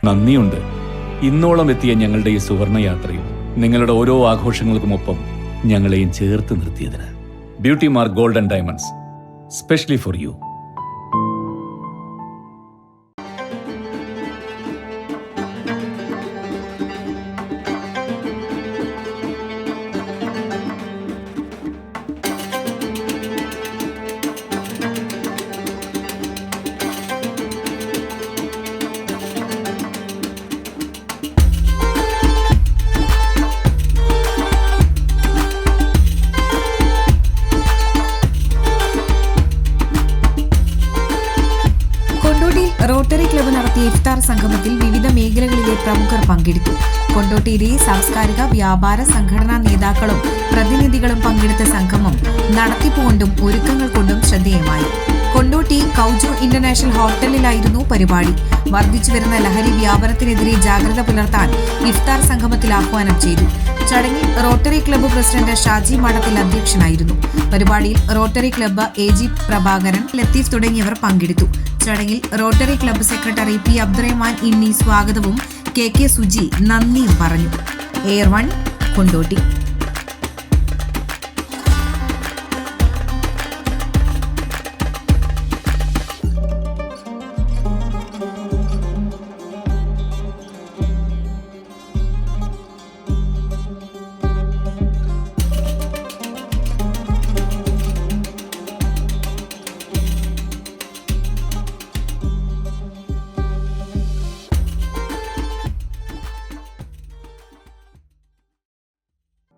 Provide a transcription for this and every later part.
നന്ദിയുണ്ട്. ഇന്നോളം എത്തിയ ഞങ്ങളുടെ ഈ സുവർണയാത്രയിൽ നിങ്ങളുടെ ഓരോ ആഘോഷങ്ങൾക്കുമൊപ്പം ഞങ്ങളെയും ചേർത്ത് നിർത്തിയതിന്. Beauty mark gold and diamonds, specially for you. Rotary club നടത്തിയ ഇഫ്താർ സംഗമത്തിൽ വിവിധ മേഖലകളിലെ പ്രമുഖർ പങ്കെടുത്തു. കൊണ്ടോട്ടിയിലെ സാംസ്കാരിക വ്യാപാര സംഘടനാ നേതാക്കളും പ്രതിനിധികളും പങ്കെടുത്ത സംഗമം നടത്തിപ്പുകൊണ്ടും ഒരുക്കങ്ങൾ കൊണ്ടും ശ്രദ്ധേയമായി. കൊണ്ടോട്ടി കൗജു ഇന്റർനാഷണൽ ഹോട്ടലിലായിരുന്നു പരിപാടി. വർദ്ധിച്ചുവരുന്ന ലഹരി വ്യാപനത്തിനെതിരെ ജാഗ്രത പുലർത്താൻ ഇഫ്താർ സംഗമത്തിൽ ആഹ്വാനം ചെയ്തു. ചടങ്ങിൽ rotary club president Shaji Madathil അധ്യക്ഷനായിരുന്നു. പരിപാടിയിൽ rotary club AG Prabhakaran, Latheef തുടങ്ങിയവർ പങ്കെടുത്തു. ചടങ്ങിൽ rotary club secretary P. Abdurahman ഇന്നി സ്വാഗതവും KK സുജി നന്ദിയും പറഞ്ഞു. എയർ 1 കൊണ്ടോട്ടി.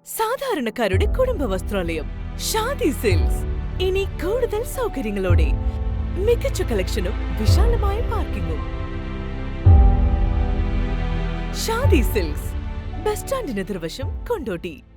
സാധാരണക്കാരുടെ കുടുംബ വസ്ത്രാലയം ഷാദി സിൽക്സ്. ഇനി കൂടുതൽ സൗകര്യങ്ങളോടെ മികച്ച കളക്ഷനും വിശാലമായ പാർക്കിംഗും. ഷാദി സിൽക്സ്, ബസ് സ്റ്റാൻഡിന് എതിർവശം, കൊണ്ടോട്ടി.